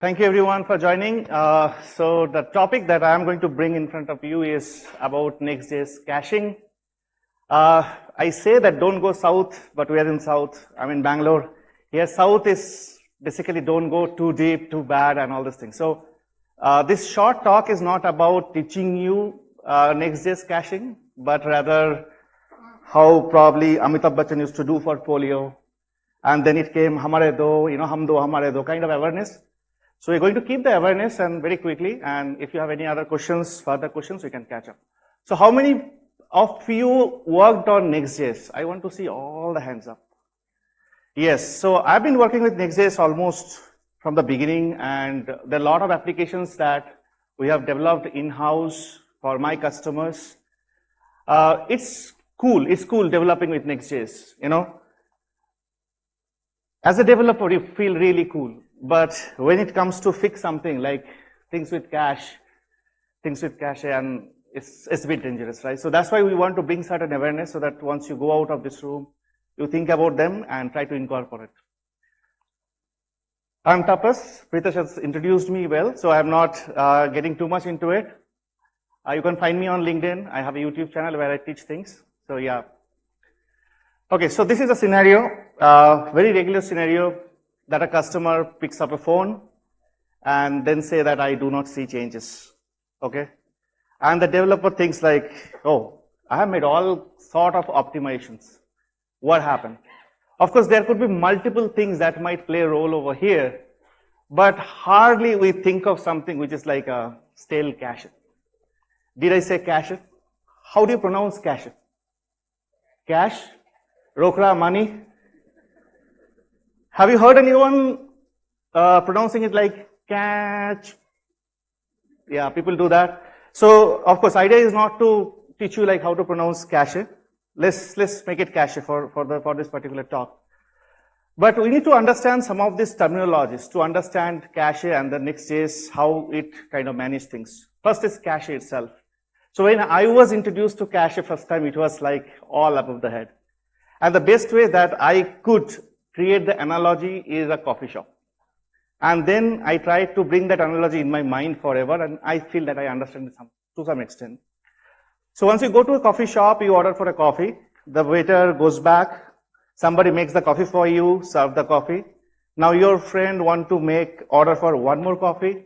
Thank you everyone for joining. So the topic that I'm going to bring in front of you is about Next.js caching. I say that don't go south, but we are in south. I'm in Bangalore. Here south is basically don't go too deep, too bad, and all these things. So this short talk is not about teaching you Next.js caching, but rather how probably Amitabh Bachchan used to do for polio. And then it came hamare do, hum do, hamare do, kind of awareness. So we're going to keep the awareness and very quickly, and if you have any other questions, further questions, we can catch up. So how many of you worked on Next.js? I want to see all the hands up. Yes, so I've been working with Next.js almost from the beginning, and there are a lot of applications that we have developed in-house for my customers. It's cool developing with Next.js, As a developer, you feel really cool. But when it comes to fix something like things with cache, and it's a bit dangerous, right? So that's why we want to bring certain awareness so that once you go out of this room, you think about them and try to incorporate. I'm Tapas. Pritesh has introduced me well, so I'm not getting too much into it. You can find me on LinkedIn. I have a YouTube channel where I teach things. So yeah. Okay, so this is a scenario, very regular scenario, that a customer picks up a phone and then say that I do not see changes, okay? And the developer thinks like, oh, I have made all sort of optimizations. What happened? Of course, there could be multiple things that might play a role over here, but hardly we think of something which is like a stale cache. Did I say cache? How do you pronounce cache? Cash? Rokra, money? Have you heard anyone pronouncing it like catch? Yeah, people do that. So, of course, idea is not to teach you like how to pronounce cache. Let's make it cache for this particular talk. But we need to understand some of these terminologies to understand cache and the Next.js, how it kind of manages things. First is cache itself. So when I was introduced to cache first time, it was like all above the head. And the best way that I could create the analogy is a coffee shop. And then I try to bring that analogy in my mind forever, and I feel that I understand it to some extent. So once you go to a coffee shop, you order for a coffee, the waiter goes back, somebody makes the coffee for you, serve the coffee. Now your friend want to order for one more coffee,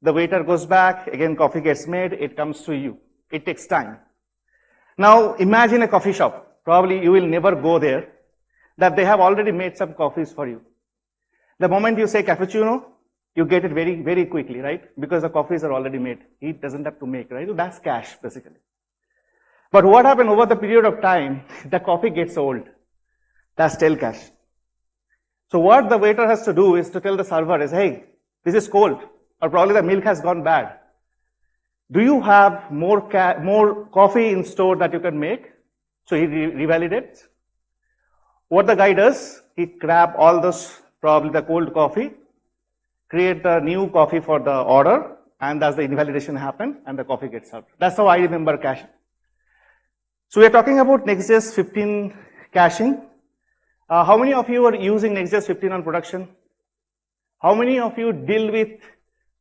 the waiter goes back, again coffee gets made, it comes to you. It takes time. Now imagine a coffee shop, probably you will never go there, that they have already made some coffees for you. The moment you say cappuccino, you get it very, very quickly, right? Because the coffees are already made. He doesn't have to make, right? So that's cache, basically. But what happened over the period of time, the coffee gets old. That's stale cache. So what the waiter has to do is to tell the server is, hey, this is cold, or probably the milk has gone bad. Do you have more coffee in store that you can make? So he revalidates. What the guy does, he grab all those, probably the cold coffee, create the new coffee for the order, and that's the invalidation happen, and the coffee gets served. That's how I remember caching. So we're talking about Next.js 15 caching. How many of you are using Next.js 15 on production? How many of you deal with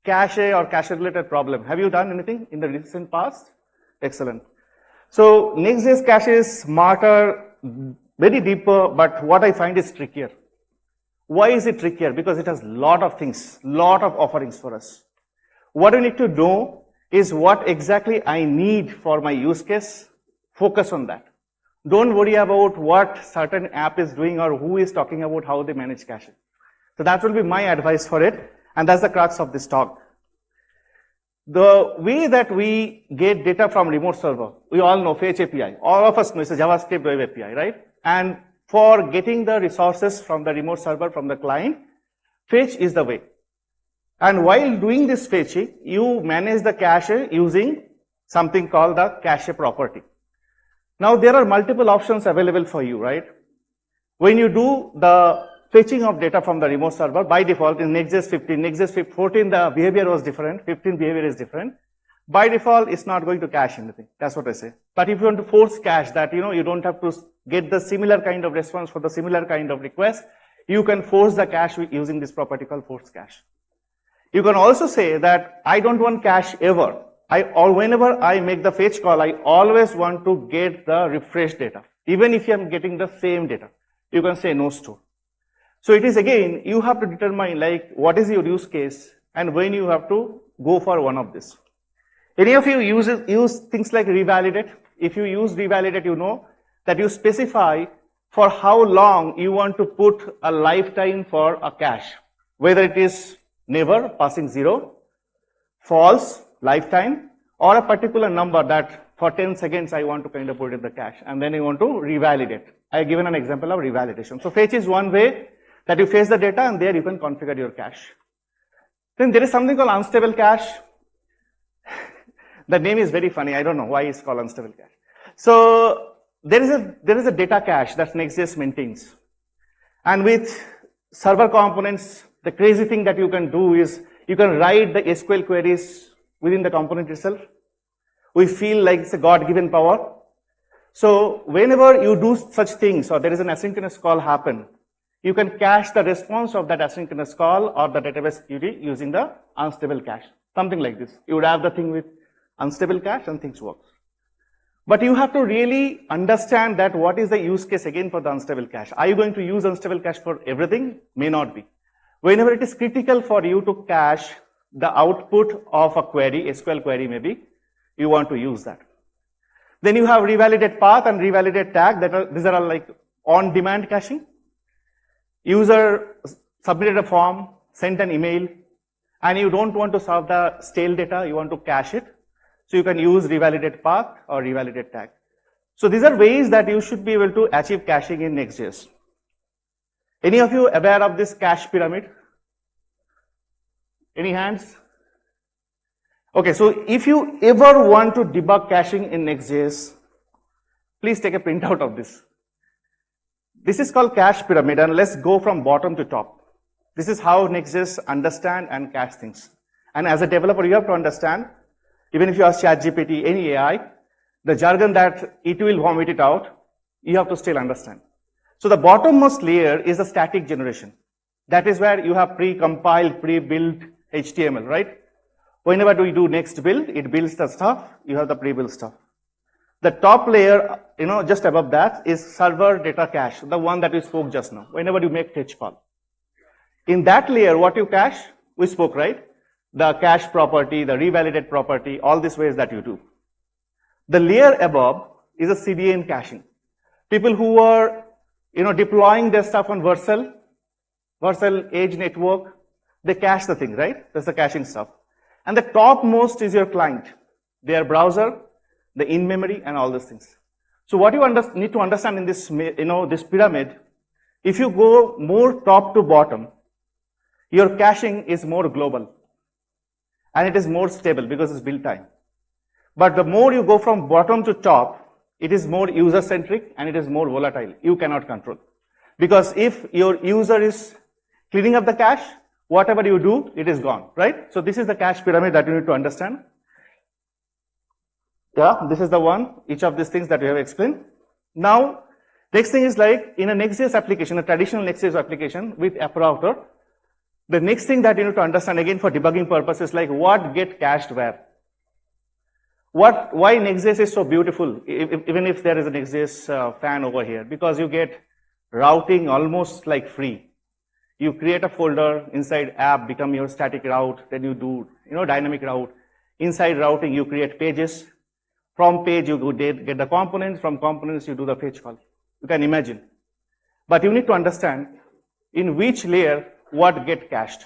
cache or cache-related problem? Have you done anything in the recent past? Excellent. So Next.js cache is smarter, very deeper, but what I find is trickier. Why is it trickier? Because it has lot of things, lot of offerings for us. What we need to know is what exactly I need for my use case. Focus on that. Don't worry about what certain app is doing or who is talking about how they manage cache. So that will be my advice for it, and that's the crux of this talk. The way that we get data from remote server, we all know Fetch API. All of us know it's a JavaScript web API, right? And for getting the resources from the remote server, from the client, fetch is the way. And while doing this fetching, you manage the cache using something called the cache property. Now there are multiple options available for you, right? When you do the fetching of data from the remote server, by default in Next.js 15, Next.js 14, the behavior was different, 15 behavior is different. By default, it's not going to cache anything. That's what I say. But if you want to force cache that, you don't have to get the similar kind of response for the similar kind of request, you can force the cache using this property called force cache. You can also say that I don't want cache ever. Or whenever I make the fetch call, I always want to get the refreshed data. Even if I'm getting the same data, you can say no store. So it is again, you have to determine like what is your use case and when you have to go for one of this. Any of you use things like revalidate? If you use revalidate, you know that you specify for how long you want to put a lifetime for a cache, whether it is never, passing 0, false, lifetime, or a particular number that for 10 seconds I want to kind of put in the cache, and then you want to revalidate. I have given an example of revalidation. So fetch is one way that you fetch the data, and there you can configure your cache. Then there is something called unstable cache. The name is very funny. I don't know why it's called unstable cache. So there is a data cache that Next.js maintains. And with server components, the crazy thing that you can do is you can write the SQL queries within the component itself. We feel like it's a God-given power. So whenever you do such things, or there is an asynchronous call happen, you can cache the response of that asynchronous call or the database query using the unstable cache. Something like this. You would have the thing with unstable cache and things work. But you have to really understand that what is the use case again for the unstable cache. Are you going to use unstable cache for everything? May not be. Whenever it is critical for you to cache the output of a query, SQL query maybe, you want to use that. Then you have revalidate path and revalidate tag. These are all like on-demand caching. User submitted a form, sent an email, and you don't want to serve the stale data, you want to cache it. So you can use revalidate path or revalidate tag. So these are ways that you should be able to achieve caching in Next.js. Any of you aware of this cache pyramid? Any hands? Okay, so if you ever want to debug caching in Next.js, please take a printout of this. This is called cache pyramid, and let's go from bottom to top. This is how Next.js understand and cache things. And as a developer, you have to understand, even if you ask ChatGPT, any AI, the jargon that it will vomit it out, you have to still understand. So the bottommost layer is the static generation. That is where you have pre-compiled, pre-built HTML, right? Whenever we do next build, it builds the stuff, you have the pre-built stuff. The top layer, just above that is server data cache, the one that we spoke just now, whenever you make fetch call. In that layer, what you cache, we spoke, right? The cache property, the revalidate property, all these ways that you do. The layer above is a CDN caching. People who are, deploying their stuff on Vercel Edge network, they cache the thing, right? That's the caching stuff. And the topmost is your client, their browser, the in-memory, and all those things. So what you need to understand in this, this pyramid, if you go more top to bottom, your caching is more global. And it is more stable because it's built time. But the more you go from bottom to top, it is more user-centric and it is more volatile. You cannot control. Because if your user is cleaning up the cache, whatever you do, it is gone, right? So this is the cache pyramid that you need to understand. Yeah, this is the one, each of these things that we have explained. Now, next thing is like in a Next.js application, a traditional Next.js application with app router, the next thing that you need to understand again for debugging purposes, like what get cached where. Why Next.js is so beautiful, even if there is a Next.js fan over here, because you get routing almost like free. You create a folder, inside app become your static route, then you do, dynamic route. Inside routing, you create pages. From page, you get the components. From components, you do the fetch call. You can imagine. But you need to understand in which layer what get cached.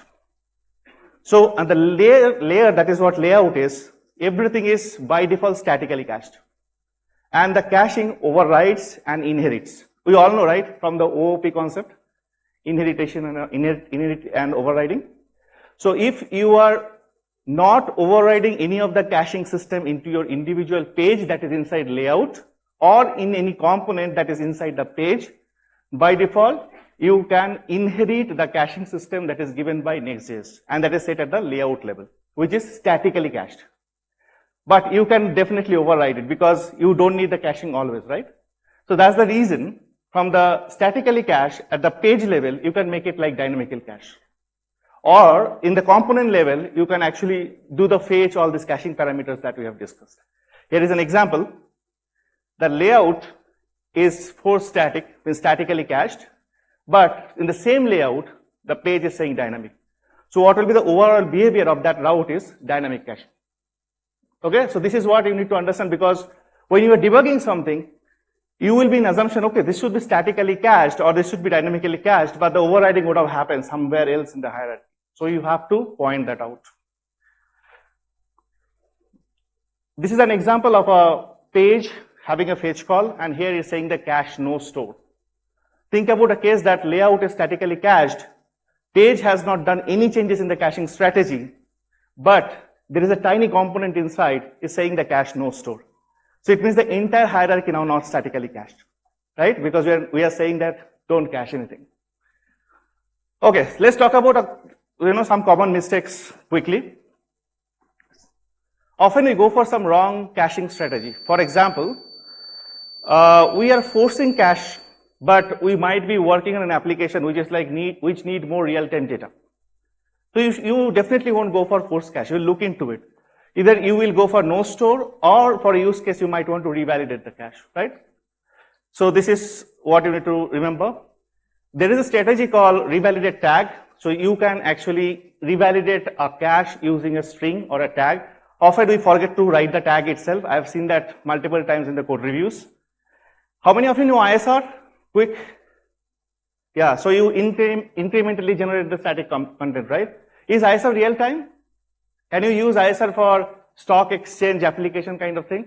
So, and the layer that is what layout is, everything is by default statically cached. And the caching overrides and inherits. We all know, right, from the OOP concept, inherit and overriding. So if you are not overriding any of the caching system into your individual page that is inside layout or in any component that is inside the page, by default, you can inherit the caching system that is given by Next.js, and that is set at the layout level, which is statically cached. But you can definitely override it because you don't need the caching always, right? So that's the reason from the statically cache at the page level, you can make it like dynamically cache. Or in the component level, you can actually do the fetch all these caching parameters that we have discussed. Here is an example. The layout is for static, is statically cached, but in the same layout, the page is saying dynamic. So what will be the overall behavior of that route is dynamic caching. Okay, so this is what you need to understand, because when you are debugging something, you will be in assumption, okay, this should be statically cached or this should be dynamically cached, but the overriding would have happened somewhere else in the hierarchy. So you have to point that out. This is an example of a page having a fetch call, and here is saying the cache no store. Think about a case that layout is statically cached, page has not done any changes in the caching strategy, but there is a tiny component inside is saying the cache no store. So it means the entire hierarchy now not statically cached, right? Because we are saying that don't cache anything. Okay, let's talk about some common mistakes quickly. Often we go for some wrong caching strategy. For example, we are forcing cache, but we might be working on an application which is which need more real-time data. So you definitely won't go for force cache. You'll look into it. Either you will go for no store, or for a use case you might want to revalidate the cache, right? So this is what you need to remember. There is a strategy called revalidate tag. So you can actually revalidate a cache using a string or a tag. Often we forget to write the tag itself. I've seen that multiple times in the code reviews. How many of you know ISR? Quick. Yeah, so you incrementally generate the static content, right? Is ISR real time? Can you use ISR for stock exchange application kind of thing?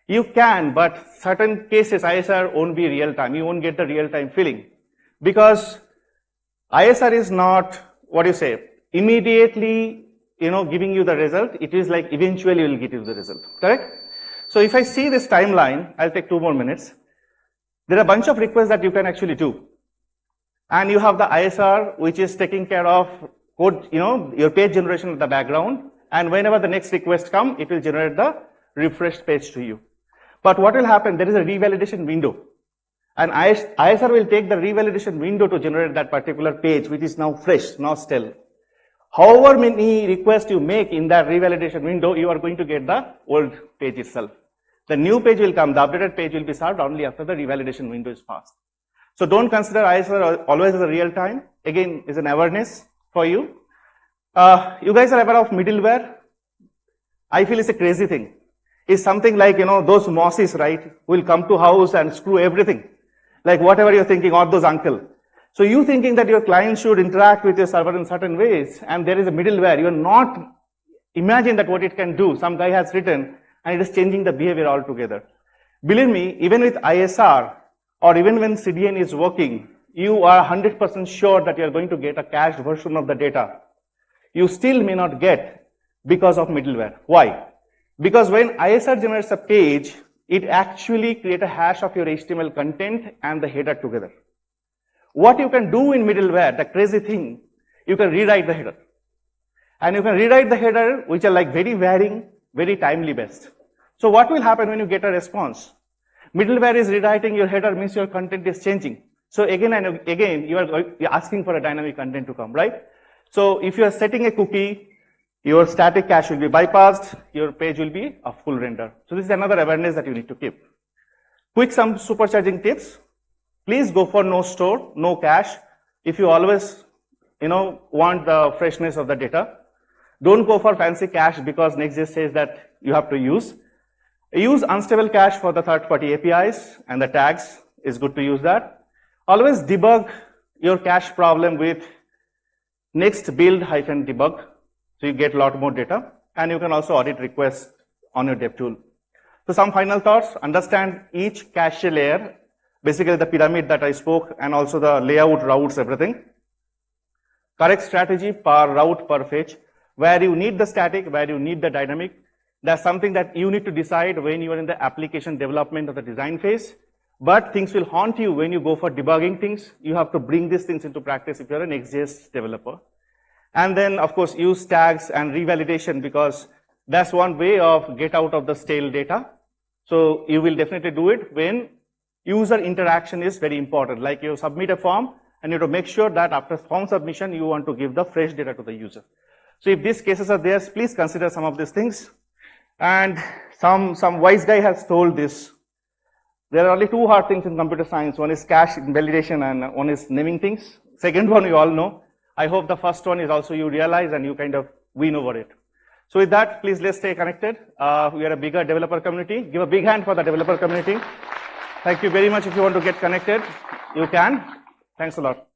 You can, but certain cases ISR won't be real time. You won't get the real time feeling, because ISR is not, what do you say, immediately, giving you the result. It is like eventually will get you the result, correct? So if I see this timeline, I'll take 2 more minutes. There are a bunch of requests that you can actually do. And you have the ISR, which is taking care of code, your page generation in the background. And whenever the next request comes, it will generate the refreshed page to you. But what will happen? There is a revalidation window. And ISR will take the revalidation window to generate that particular page, which is now fresh, not stale. However many requests you make in that revalidation window, you are going to get the old page itself. The new page will come, the updated page will be served only after the revalidation window is passed. So don't consider ISR always as a real time. Again, is an awareness for you. You guys are aware of middleware? I feel it's a crazy thing. It's something like, those mosses, right, will come to house and screw everything. Like whatever you're thinking, or those uncle. So you thinking that your client should interact with your server in certain ways, and there is a middleware, you're not imagine that what it can do. Some guy has written, and it is changing the behavior altogether. Believe me, even with ISR, or even when CDN is working, you are 100% sure that you are going to get a cached version of the data. You still may not get because of middleware. Why? Because when ISR generates a page, it actually creates a hash of your HTML content and the header together. What you can do in middleware, the crazy thing, you can rewrite the header. And you can rewrite the header, which are like very varying, very timely based. So what will happen when you get a response? Middleware is rewriting your header, means your content is changing. So again and again, you are asking for a dynamic content to come, right? So if you are setting a cookie, your static cache will be bypassed, your page will be a full render. So this is another awareness that you need to keep. Quick some supercharging tips. Please go for no store, no cache. If you always, want the freshness of the data. Don't go for fancy cache because Next.js says that you have to use. Use unstable cache for the third-party APIs and the tags is good to use that. Always debug your cache problem with next build-debug. So you get a lot more data, and you can also audit requests on your dev tool. So some final thoughts, understand each cache layer, basically the pyramid that I spoke, and also the layout, routes, everything. Correct strategy per route, per fetch, where you need the static, where you need the dynamic. That's something that you need to decide when you are in the application development or the design phase. But things will haunt you when you go for debugging things. You have to bring these things into practice if you're an Next.js developer. And then, of course, use tags and revalidation, because that's one way of get out of the stale data. So you will definitely do it when user interaction is very important. Like you submit a form, and you have to make sure that after form submission, you want to give the fresh data to the user. So if these cases are there, please consider some of these things. And some wise guy has told this. There are only two hard things in computer science. One is cache validation and one is naming things. Second one you all know. I hope the first one is also you realize and you kind of win over it. So with that, please let's stay connected. We are a bigger developer community. Give a big hand for the developer community. Thank you very much. If you want to get connected, you can. Thanks a lot.